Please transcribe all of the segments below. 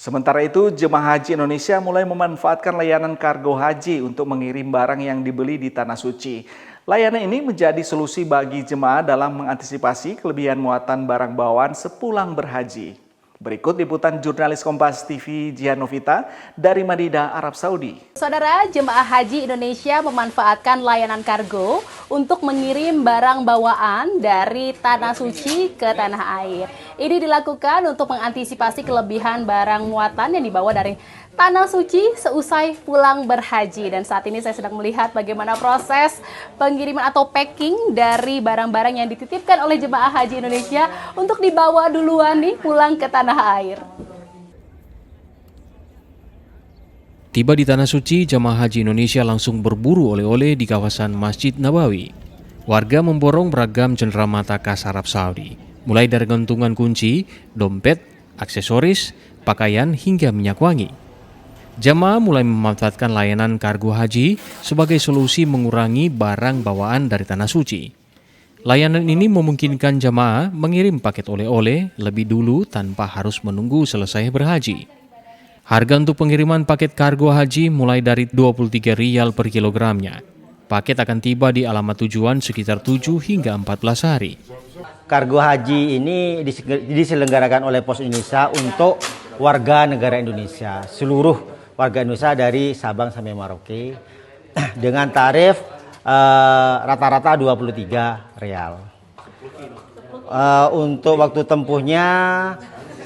Sementara itu, jemaah haji Indonesia mulai memanfaatkan layanan kargo haji untuk mengirim barang yang dibeli di Tanah Suci. Layanan ini menjadi solusi bagi jemaah dalam mengantisipasi kelebihan muatan barang bawaan sepulang berhaji. Berikut liputan jurnalis Kompas TV Jihan Novita dari Madinah, Arab Saudi. Saudara, jemaah haji Indonesia memanfaatkan layanan kargo untuk mengirim barang bawaan dari Tanah Suci ke tanah air. Ini dilakukan untuk mengantisipasi kelebihan barang muatan yang dibawa dari Tanah Suci seusai pulang berhaji. Dan saat ini saya sedang melihat bagaimana proses pengiriman atau packing dari barang-barang yang dititipkan oleh jemaah haji Indonesia untuk dibawa duluan nih pulang ke tanah air. Tiba di Tanah Suci, jemaah haji Indonesia langsung berburu oleh-oleh di kawasan Masjid Nabawi. Warga memborong beragam cenderamata khas Arab Saudi, mulai dari gantungan kunci, dompet, aksesoris, pakaian hingga minyak wangi. Jemaah mulai memanfaatkan layanan kargo haji sebagai solusi mengurangi barang bawaan dari Tanah Suci. Layanan ini memungkinkan jemaah mengirim paket oleh-oleh lebih dulu tanpa harus menunggu selesai berhaji. Harga untuk pengiriman paket kargo haji mulai dari 23 rial per kilogramnya. Paket akan tiba di alamat tujuan sekitar 7 hingga 14 hari. Kargo haji ini diselenggarakan oleh Pos Indonesia untuk warga negara Indonesia, seluruh warga Indonesia dari Sabang sampai Merauke dengan tarif rata-rata 23 rial. Untuk waktu tempuhnya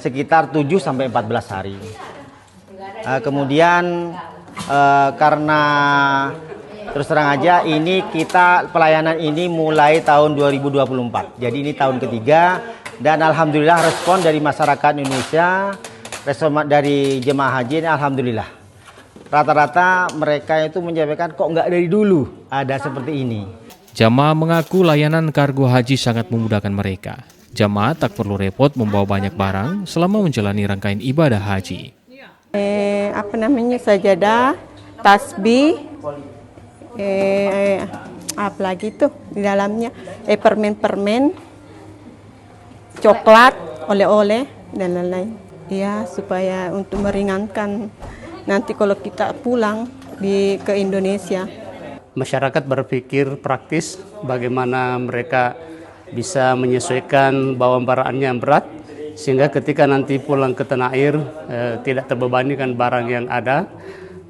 sekitar 7 sampai 14 hari. Kemudian karena terus terang aja ini pelayanan ini mulai tahun 2024. Jadi ini tahun ketiga dan alhamdulillah respon dari masyarakat Indonesia, respon dari jemaah haji ini alhamdulillah. Rata-rata mereka itu menyampaikan kok nggak dari dulu ada seperti ini. Jamaah mengaku layanan kargo haji sangat memudahkan mereka. Jamaah tak perlu repot membawa banyak barang selama menjalani rangkaian ibadah haji. Sajadah, tasbih, apa lagi tuh di dalamnya, permen-permen, coklat, oleh-oleh dan lain-lain. Ya, supaya untuk meringankan nanti kalau kita pulang ke Indonesia. Masyarakat berpikir praktis bagaimana mereka bisa menyesuaikan bawaan barangnya yang berat sehingga ketika nanti pulang ke tanah air tidak terbebani kan barang yang ada,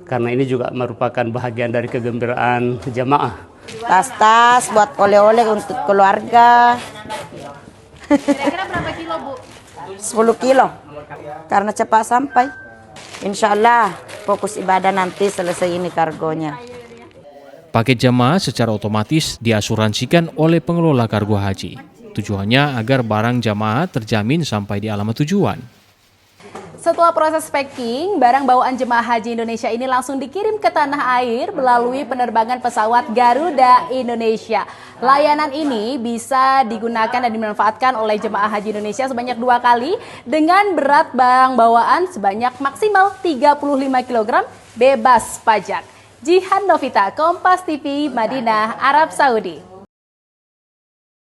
karena ini juga merupakan bahagian dari kegembiraan jamaah. Tas-tas buat oleh-oleh untuk keluarga. Kira-kira berapa kilo, Bu? 10 kilo karena cepat sampai. Insya Allah fokus ibadah nanti selesai ini kargonya. Paket jamaah secara otomatis diasuransikan oleh pengelola kargo haji. Tujuannya agar barang jamaah terjamin sampai di alamat tujuan. Setelah proses packing, barang bawaan jemaah haji Indonesia ini langsung dikirim ke tanah air melalui penerbangan pesawat Garuda Indonesia. Layanan ini bisa digunakan dan dimanfaatkan oleh jemaah haji Indonesia sebanyak 2 kali dengan berat barang bawaan sebanyak maksimal 35 kg bebas pajak. Jihan Novita, Kompas TV, Madinah, Arab Saudi.